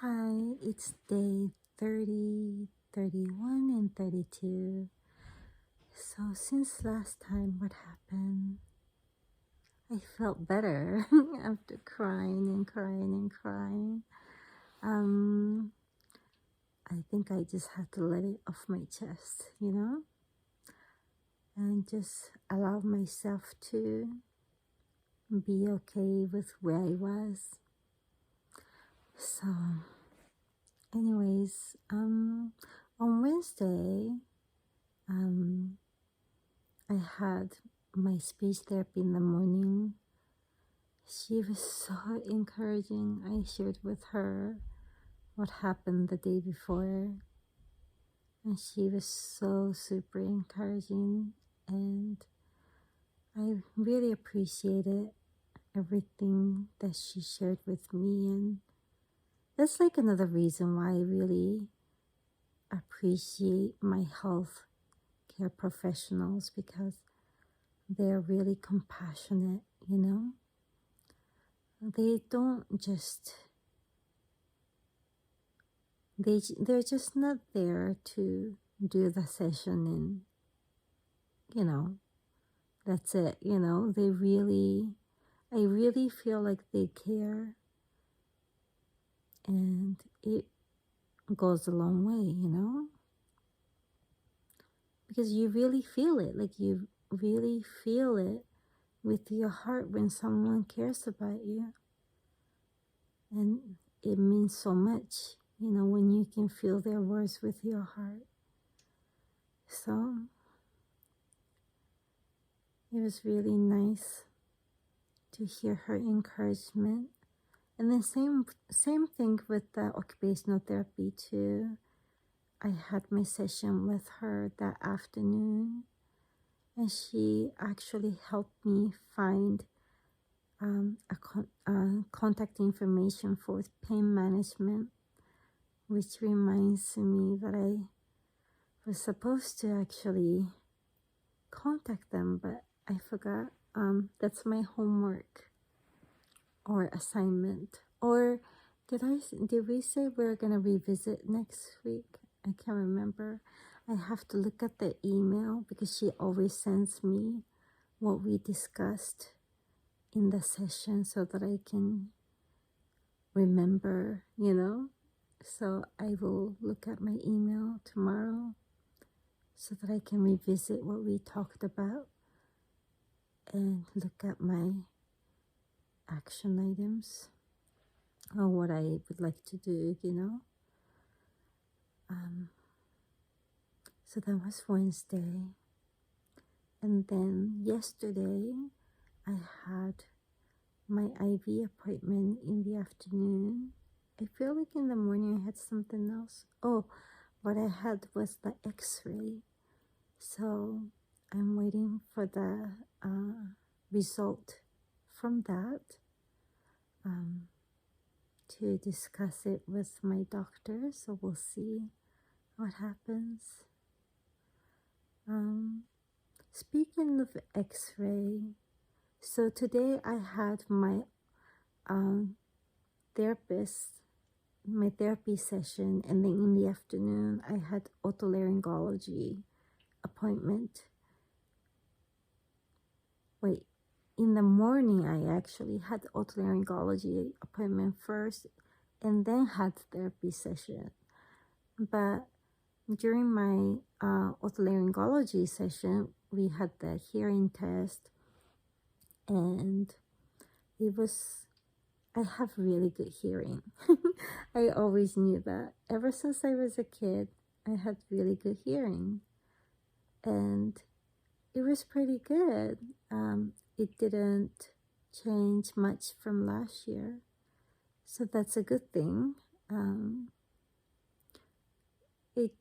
Hi, it's day 30, 31, and 32. So since last time, what happened? I felt better after crying and crying and crying. I think I just had to let it off my chest, and just allow myself to be okay with where I was. So anyways, on Wednesday, I had my speech therapy in the morning. She was so encouraging. I shared with her what happened the day before, and she was so super encouraging, and I really appreciated everything that she shared with me. And that's like another reason why I really appreciate my health care professionals, because they're really compassionate. They don't just they're just not there to do the session and that's it. I really feel like they care, and it goes a long way, because you really feel it. Like, you really feel it with your heart when someone cares about you, and it means so much, when you can feel their words with your heart. So it was really nice to hear her encouragement. And then same thing with the occupational therapy too. I had my session with her that afternoon, and she actually helped me find contact information for pain management, which reminds me that I was supposed to actually contact them, but I forgot. That's my homework or assignment. Or did we say we're gonna revisit next week? I can't remember. I have to look at the email, because she always sends me what we discussed in the session so that I can remember, So I will look at my email tomorrow so that I can revisit what we talked about and look at my action items or what I would like to do, So that was Wednesday. And then yesterday, I had my IV appointment in the afternoon. I feel like in the morning I had something else. Oh, what I had was the x-ray. So I'm waiting for the result from that to discuss it with my doctor. So we'll see what happens. Speaking of x-ray, so today I had my my therapy session, and then in the afternoon I had otolaryngology appointment. In the morning I actually had otolaryngology appointment first and then had therapy session. But during my otolaryngology session, we had the hearing test, and I have really good hearing. I always knew that. Ever since I was a kid, I had really good hearing, and it was pretty good. It didn't change much from last year, so that's a good thing. It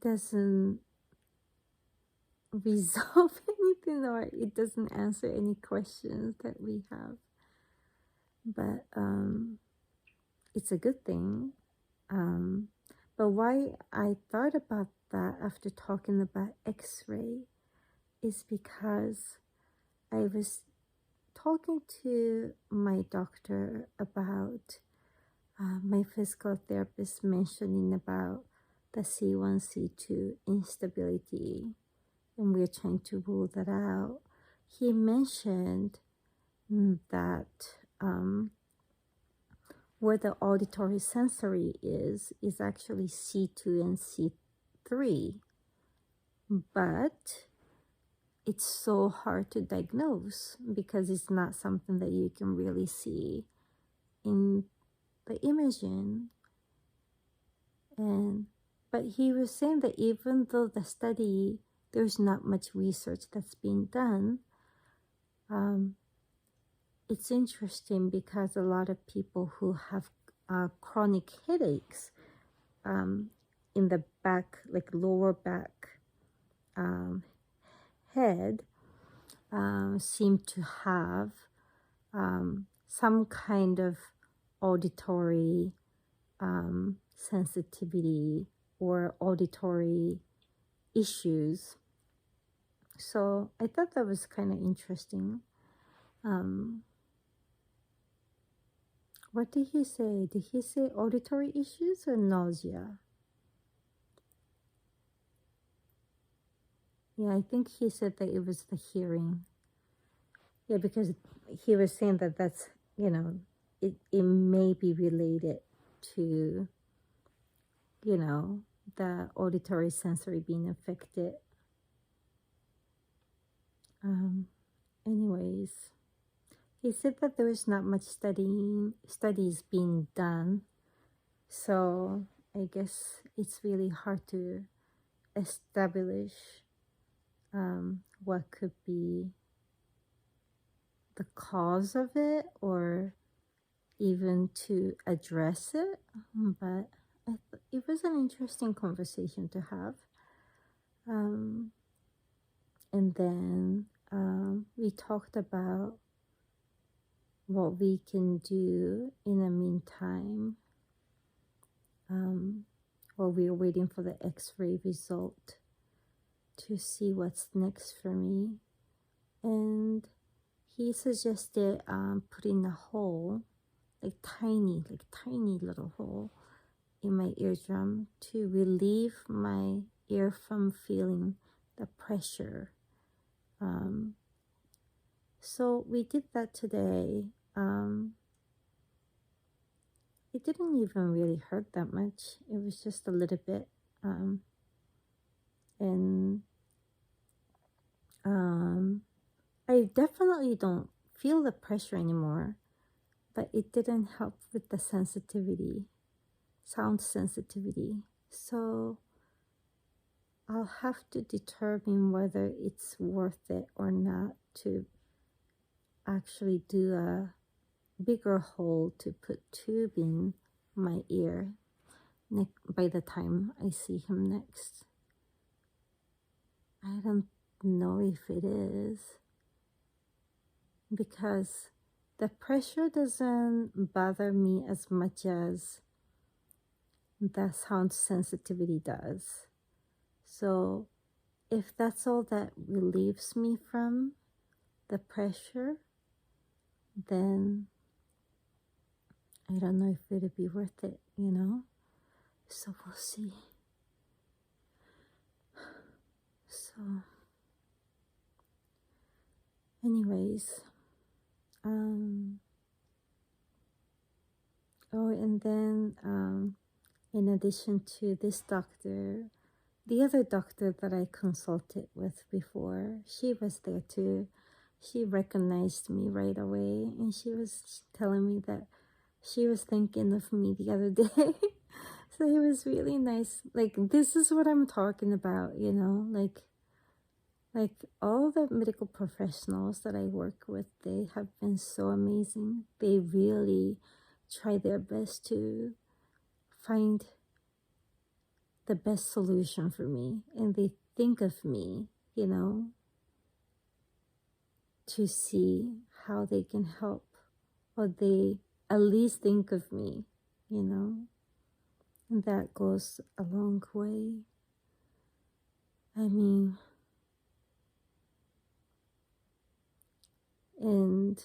doesn't resolve anything, or it doesn't answer any questions that we have, but it's a good thing. But why I thought about that after talking about x-ray is because I was talking to my doctor about my physical therapist mentioning about the C1, C2 instability, and we're trying to rule that out. He mentioned that where the auditory sensory is actually C2 and C3, but it's so hard to diagnose because it's not something that you can really see in the imaging. But he was saying that even though the study, there's not much research that's being done, it's interesting because a lot of people who have chronic headaches in the back, like lower back head, seem to have some kind of auditory sensitivity or auditory issues. So I thought that was kind of interesting. What did he say? Did he say auditory issues or nausea? Yeah, I think he said that it was the hearing. Yeah, because he was saying that that's, it may be related to, the auditory sensory being affected. Anyways, he said that there is not much studies being done. So I guess it's really hard to establish what could be the cause of it or even to address it. But it was an interesting conversation to have. And then we talked about what we can do in the meantime while we're waiting for the x-ray result to see what's next for me. And he suggested putting a hole, like tiny little hole in my eardrum to relieve my ear from feeling the pressure. So we did that today. It didn't even really hurt that much. It was just a little bit. And I definitely don't feel the pressure anymore, but it didn't help with the sensitivity, sound sensitivity. So I'll have to determine whether it's worth it or not to actually do a bigger hole to put tube in my ear by the time I see him next. I don't know if it is, because the pressure doesn't bother me as much as the sound sensitivity does. So if that's all that relieves me from the pressure, then I don't know if it'll be worth it, So we'll see. So anyways, and then in addition to this doctor, the other doctor that I consulted with before, she was there too. She recognized me right away, and she was telling me that she was thinking of me the other day. So it was really nice. Like, this is what I'm talking about, like all the medical professionals that I work with, they have been so amazing. They really try their best to find the best solution for me, and they think of me, to see how they can help, or they at least think of me, and that goes a long way. I mean, and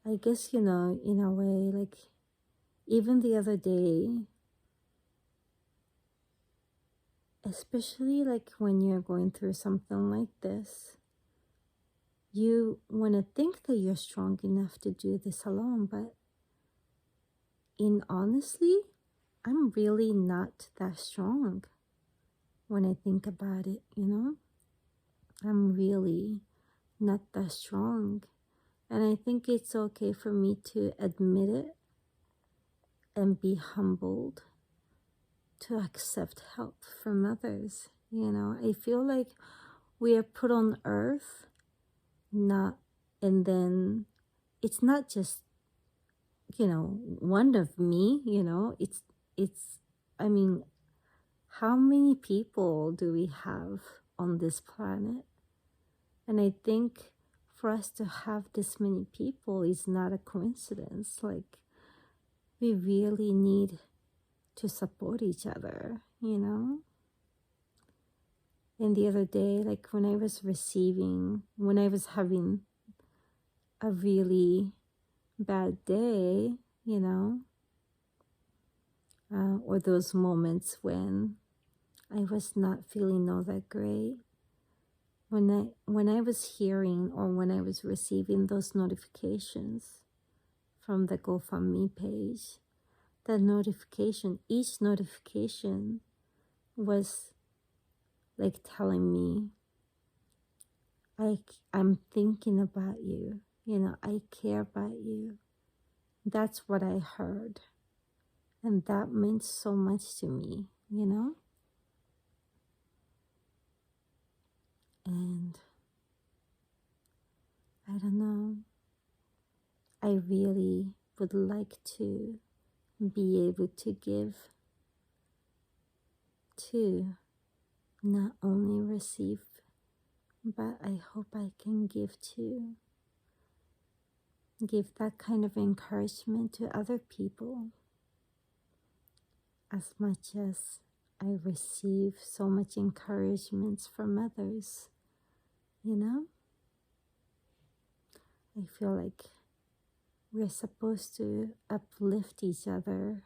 I guess, in a way, like, even the other day, especially like when you're going through something like this, you want to think that you're strong enough to do this alone, but honestly, I'm really not that strong when I think about it, you know? I'm really not that strong. And I think it's okay for me to admit it and be humbled to accept help from others. You know, I feel like we are put on earth, and then it's not just, one of me, I mean, how many people do we have on this planet? And I think for us to have this many people is not a coincidence. Like, we really need to support each other, And the other day, like when I was having a really bad day, or those moments when I was not feeling all that great, when I was hearing or when I was receiving those notifications from the GoFundMe page, each notification was like telling me, I'm thinking about you, I care about you. That's what I heard. And that meant so much to me, And I don't know, I really would like to be able to give to not only receive, but I hope I can give that kind of encouragement to other people as much as I receive so much encouragement from others, I feel like we're supposed to uplift each other,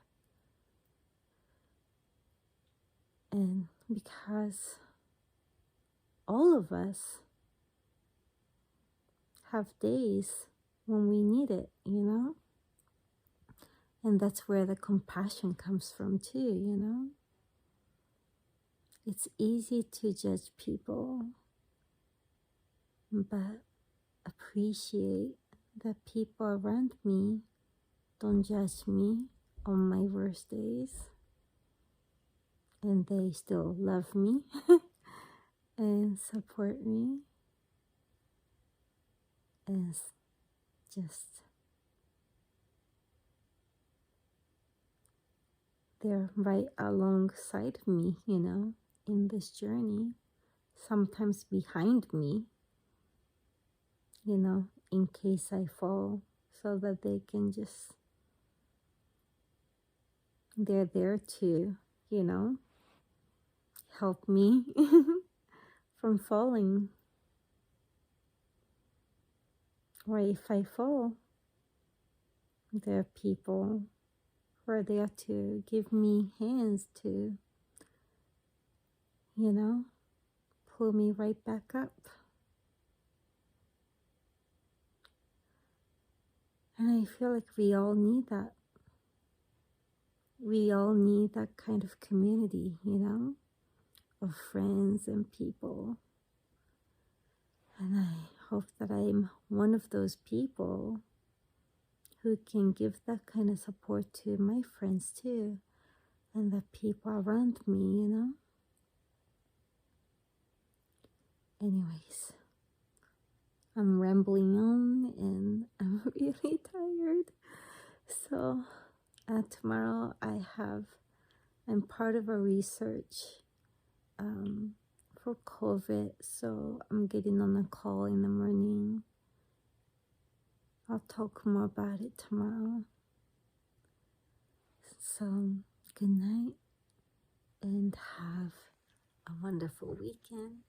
and because all of us have days when we need it, and that's where the compassion comes from too, It's easy to judge people, but appreciate that people around me don't judge me on my worst days, and they still love me and support me, and just they're right alongside me, in this journey, sometimes behind me, in case I fall, so that they're there to, help me from falling. Or if I fall, there are people who are there to give me hands to, pull me right back up. And I feel like we all need that. We all need that kind of community, of friends and people. And I hope that I'm one of those people who can give that kind of support to my friends too, and the people around me, Anyways, I'm rambling on and I'm really tired. So tomorrow I'm part of a research for COVID, so I'm getting on a call in the morning. I'll talk more about it tomorrow. So good night and have a wonderful weekend.